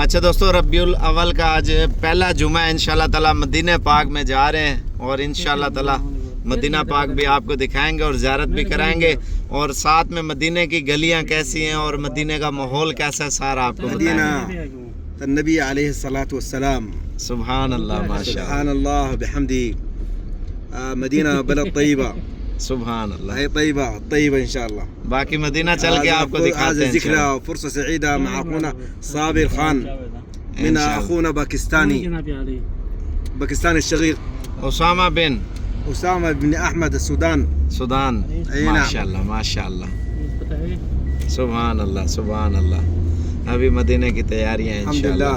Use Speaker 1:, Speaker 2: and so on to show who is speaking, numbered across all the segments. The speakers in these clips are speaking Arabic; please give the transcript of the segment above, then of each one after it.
Speaker 1: अच्छा दोस्तों, रबीउल अव्वल का आज पहला जुमा है। इंशाल्लाह ताला मदीना पाक में जा रहे हैं और इंशाल्लाह ताला मदीना पाक भी आपको दिखाएंगे और ज़ियारत भी कराएंगे और साथ में मदीने की गलियां कैसी हैं और मदीने का माहौल कैसा है सारा आपको बताएंगे।
Speaker 2: नबी अलैहिस्सलातु वस्सलाम
Speaker 1: सुभान अल्लाह माशाअल्लाह
Speaker 2: सुभान अल्लाह बिहम्दी मदीना बलद तय्यबा
Speaker 1: सुभान अल्लाह
Speaker 2: है तय्यबा तय्यबा इंशाअल्लाह।
Speaker 1: बाकी मदीना चल के आपको दिखाते हैं।
Speaker 2: ذكرى وفرصة سعيدة مع أخونا صابر خان من أخونا باكستاني الشقيق
Speaker 1: उसामा बिन
Speaker 2: أسامة بن أحمد السودان
Speaker 1: सुदान माशाअल्लाह माशाअल्लाह सुभान अल्लाह सुभान अल्लाह। अभी मदीने की तैयारियां हैं इंशाअल्लाह।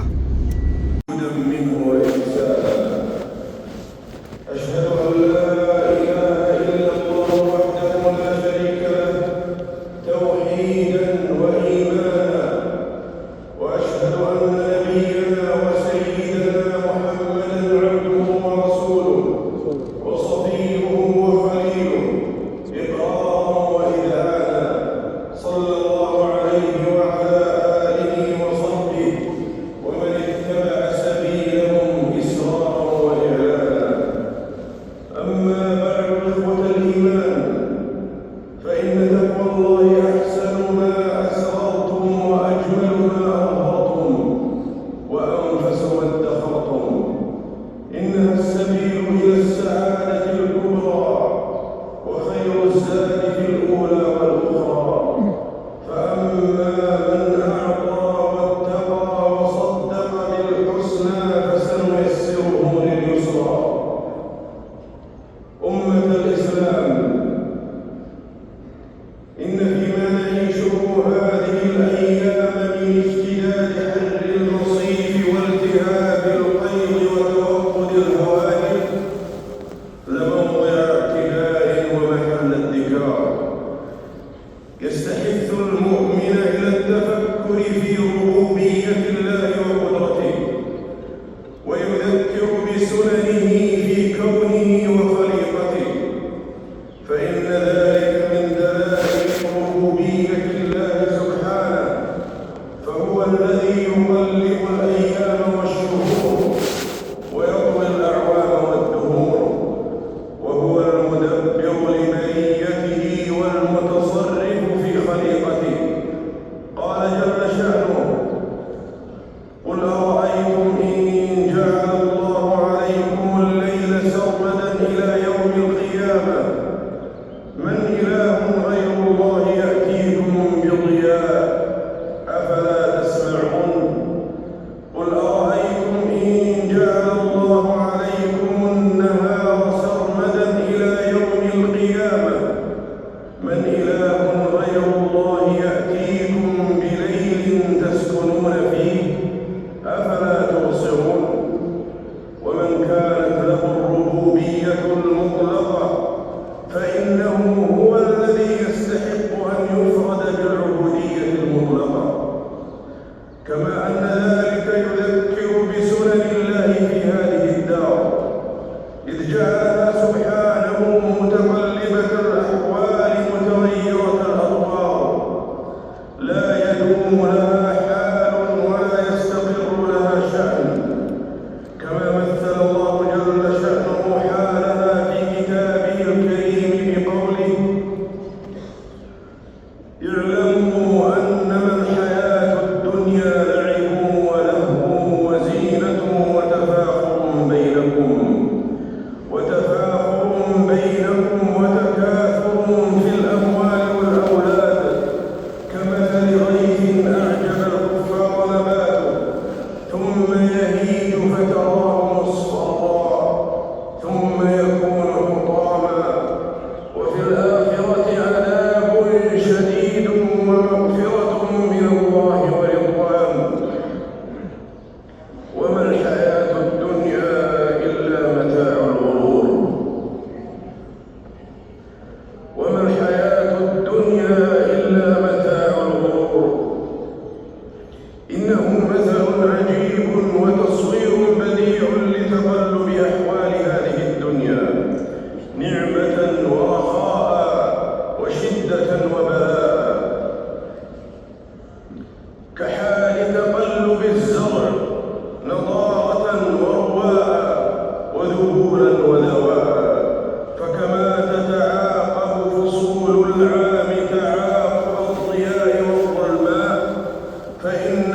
Speaker 3: يستحث المؤمن إلى التفكر في ربوبية الله وقدرته ويذكر بسننه في كونه وخليقته، فإن ذلك من دلائل ربوبية الله سبحانه، فهو الذي يقلب الأيام والشهور ويقضي الأعوام والدهور، وهو المدبر لبريته والمتصرف في خليقته. قال جل شأنه: قل أرأيتم إن جعل الله عليكم الليل سرمدا إلى يوم القيامة من إله غير الله يأتيكم بضياء أفلا تسمعون. قل أرأيتم إن جعل الله عليكم النهار سرمدا إلى يوم القيامة من إله غير الله يأتيكم بليل تسكنون فيه أفلا تبصرون. ومن كانت له الربوبية المطلقة فإنه هو الذي يستحق أن يفرد بالعبودية المطلقة، كما أن ذلك يذكر بسنن الله في هذه الدار، إذ جعلها سبحانه متقلبة الأحوال متغيرة الأطوار، لا يدوم لها حال ولا يستقر لها شأن، كما مثل الله جل شأنه حالها في كتابه الكريم بقوله: اعلموا أنما الحياة الدنيا لعب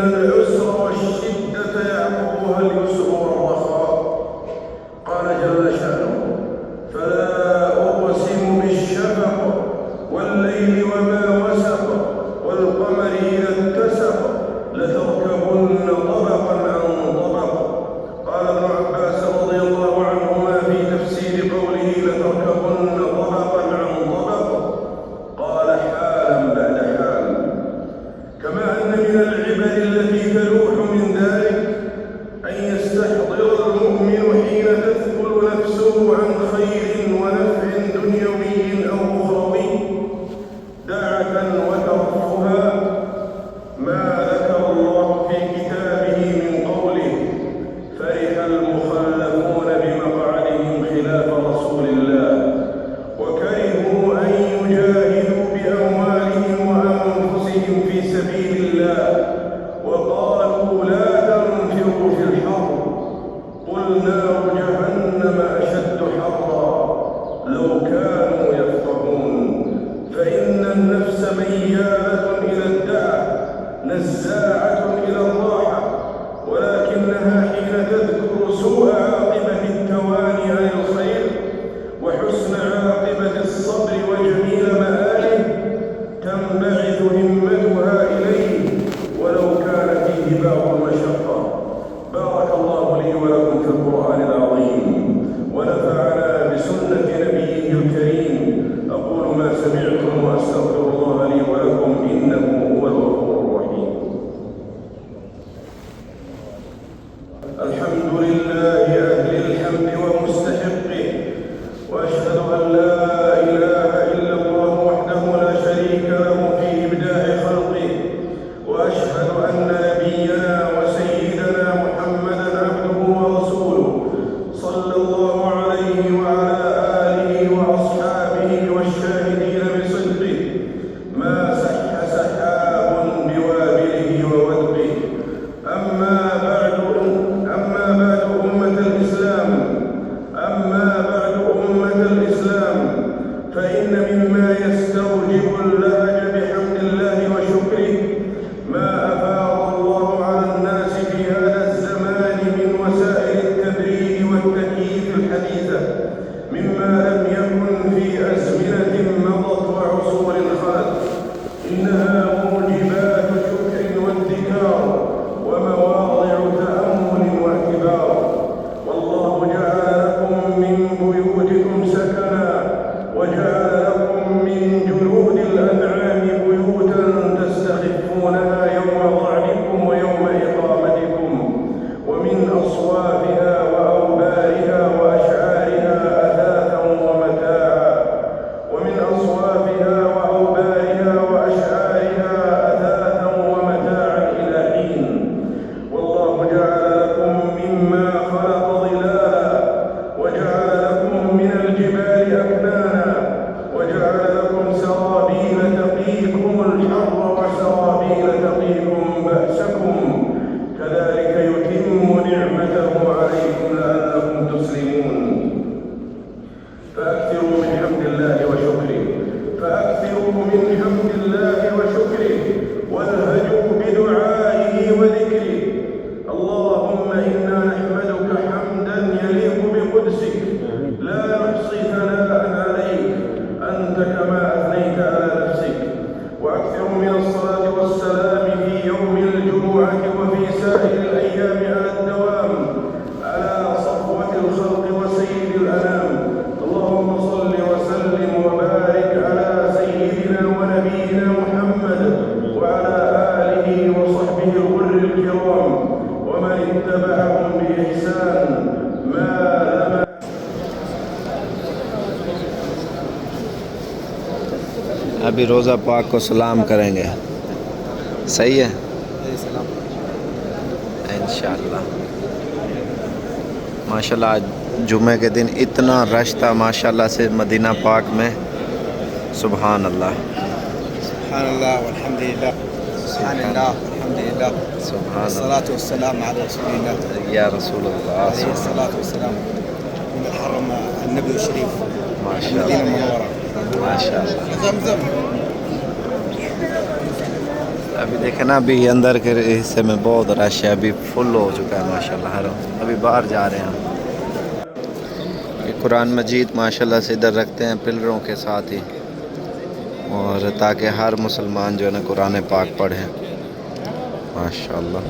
Speaker 3: العسر والشدة يعقبها اليسر والرخاء. قال جل شأنه: فلا أقسم بالشفق والليل وما وسق والقمر إذا اتسق لتركبن طبقا عن طبق. قال ابن عباس رضي الله عنهما في تفسير قوله لتركبن طبقا عن طبق: قال حالا بعد حال. كما أن من العبر التي تلوح من ذلك أن يستحضر المؤمن حين تثقل نفسه عن خير ونفع دنيوي أو أخروي دعة وترفها ما ذكر الله في كتابه من قوله: فرح المخلفون بمقعدهم خلاف رسول الله وكرهوا أن يجاهدوا بأموالهم وأنفسهم في سبيل الله وقالوا لا تنفروا في الحر قل نار جهنم أشد حرا لو كانوا يفقهون. فإن النفس ميالة إلى الدعة نزاعة إلى الراحة، ولكنها حين تذكر سوء عاقبة التواني عن الخير وحسن عاقبة الصبر وجميل مآله تنبعث همتها إليه ولو كان فيه بعض المشقة. بارك الله لي ولكم في القرآن العظيم ونفعنا بسنة نبيه الكريم. أقول ما سمعتم وأستغفر الله لي ولكم إنه هو الغفور الرحيم. الحمد لله أهل الحمد ومستحقه، وأشهد أن لا إله إلا الله وحده لا شريك له في إبداع خلقه، وأشهد أن نبينا وسيدنا محمدا عبده ورسوله صلى الله عليه وعلى آله وأصحابه والشاهدين بصدقه ما سح سحاب بوابله وودقه. أما بعد أمة الإسلام فإن مما يستوجب اللهج بحمد الله وشكره ما أفاض الله على الناس في هذا الزمان من وسائل التبريد والتكييف الحديثة مما لم يكن في أزمنة مضت وعصور خلت. إنها موجبات شكر واذكار ومواضع تأمل واعتبار. والله جعل لكم من بيوتكم سكنا وجعل لكم من جلود الأنعام بيوتا تستخفونها يوم ضعنكم ويوم إقامتكم، ومن أصوافها وأوبارها وأشعارها أثاثا ومتاعا، ومن أصوافها وأوبارها وأشعارها أثاثا ومتاعا إلى حين. والله جعل لكم مما خلق ظلالا وجعل لكم من الجبال أكنانا وجعل لكم سرابيل تقيكم الحر وسرابيل تقيكم بأسكم، كذلك يتم نعمته عليكم لعلكم تسلمون. فأكثروا من حمد الله وشكره، فأكثروا من حمد الله وشكره والهجوا بدعائه وذكره. اللهم إنا نحمدك حمدا يليق بقدسك لا نحصي ثناء عليك أنت كما أثنيت على نفسك. وأكثروا من الصلاة والسلام في يوم الجمعة وفي سائر الأيام على الدوام على صفوة الخلق وسيد الأنام. اللهم صل وسلم وبارك على سيدنا ونبينا محمد وعلى آله وصحبه الغر الكرام ومن اتبعهم بإحسان ما لم
Speaker 1: अभी रोज़ा पाक को सलाम करेंगे। सही है इंशाअल्लाह। माशाल्लाह आज जुमे के दिन इतना रश था माशाल्लाह से मदीना पाक में। सुभान अल्लाह
Speaker 2: سبحان الله والحمد لله سبحان الله والحمد لله
Speaker 1: सुभान
Speaker 2: الصلاة والسلام على رسول الله
Speaker 1: अल्लाह या रसूल अल्लाह
Speaker 2: عليه الصلاة والسلام من الحرم النبوي الشريف
Speaker 1: माशाल्लाह
Speaker 2: المدينة المنورة
Speaker 1: माशाल्लाह।
Speaker 2: زمزم
Speaker 1: ابھی دیکھیں نا ابھی اندر کے حصے میں بہت رش ہے, ابھی فل ہو چکا ہے ماشاءاللہ حرم. ابھی باہر جا رہے ہیں ہم. یہ قرآن مجید ماشاءاللہ سے ادھر رکھتے ہیں پلروں کے ساتھ ہی, اور تاکہ ہر مسلمان جو ہے نا قرآن پاک پڑھیں ماشاءاللہ.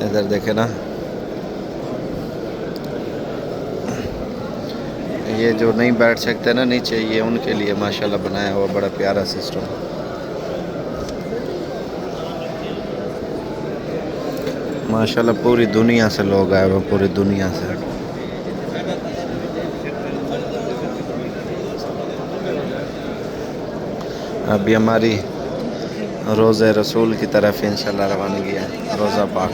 Speaker 1: ادھر دیکھیں نا یہ جو نہیں بیٹھ سکتے نا نیچے, یہ ان کے لیے ماشاءاللہ بنایا ہوا بڑا پیارا سسٹم. ماشاءاللہ پوری دنیا سے لوگ آئے ہوئے, پوری دنیا سے. ابھی ہماری روزہ رسول کی طرف انشاءاللہ روانگی ہے, روزہ پاک.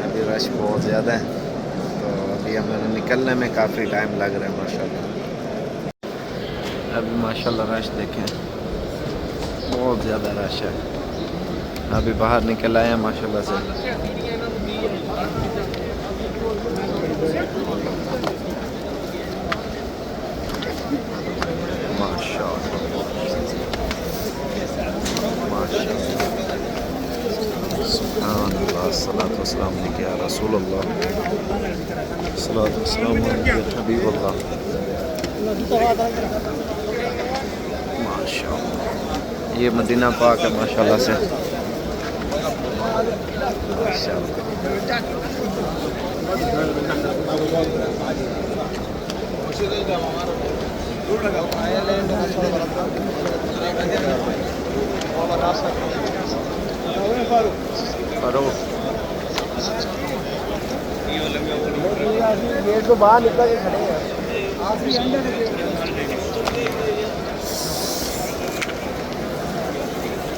Speaker 1: ابھی رش بہت زیادہ ہے, تو ابھی ہمیں نکلنے میں کافی ٹائم لگ رہا ہے ماشاءاللہ. ابھی ماشاءاللہ رش دیکھیں, بہت زیادہ رش ہے. ابھی باہر نکل آئے ہیں ماشاءاللہ سے. سبحان اللہ, الصلاۃ والسلام علیکہ یا رسول اللہ, الصلاۃ والسلام علیکہ یا حبیب اللہ. ماشاءاللہ یہ مدینہ پاک ہے ماشاءاللہ سے. فاروق گیٹ تو باہر نکل کے کھڑے ہیں.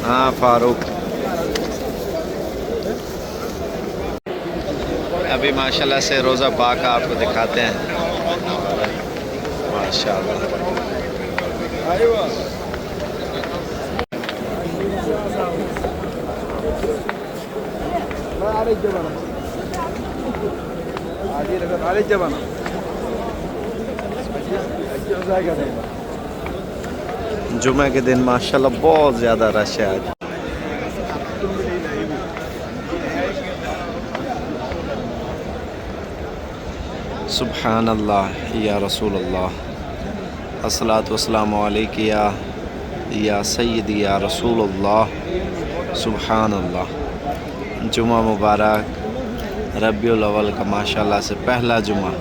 Speaker 1: ہاں فاروق. ابھی ماشاءاللہ سے روزہ پاک آپ کو دکھاتے ہیں ماشاءاللہ. جمعہ کے دن ماشاءاللہ بہت زیادہ رش ہے آج. سبحان اللہ یا رسول اللہ, الصلاۃ والسلام علیکہ یا سیدی یا رسول اللہ. سبحان اللہ. جمعہ مبارک ربیع الاول کا ماشاءاللہ سے پہلا جمعہ.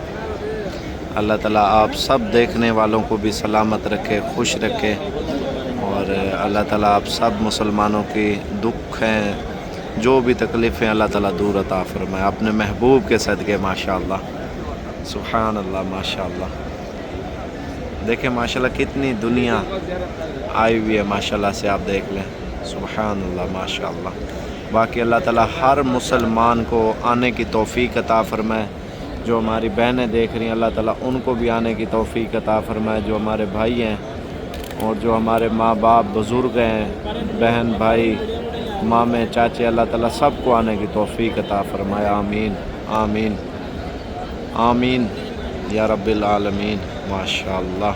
Speaker 1: اللہ تعالیٰ آپ سب دیکھنے والوں کو بھی سلامت رکھے, خوش رکھے, اور اللہ تعالیٰ آپ سب مسلمانوں کی دکھ ہیں, جو بھی تکلیفیں اللہ تعالیٰ دور عطا فرمائے اپنے محبوب کے صدقے ماشاءاللہ. سبحان اللہ ماشاءاللہ. دیکھیں ماشاءاللہ کتنی دنیا آئی ہوئی ہے ماشاءاللہ سے, آپ دیکھ لیں. سبحان اللہ ماشاءاللہ. باقی اللہ تعالیٰ ہر مسلمان کو آنے کی توفیق عطا فرمائے. جو ہماری بہنیں دیکھ رہی ہیں اللہ تعالیٰ ان کو بھی آنے کی توفیق عطا فرمائے. جو ہمارے بھائی ہیں اور جو ہمارے ماں باپ بزرگ ہیں, بہن بھائی مامے چاچے, اللہ تعالیٰ سب کو آنے کی توفیق عطا فرمائے. آمین آمین آمین یا رب العالمین. ماشاءاللہ.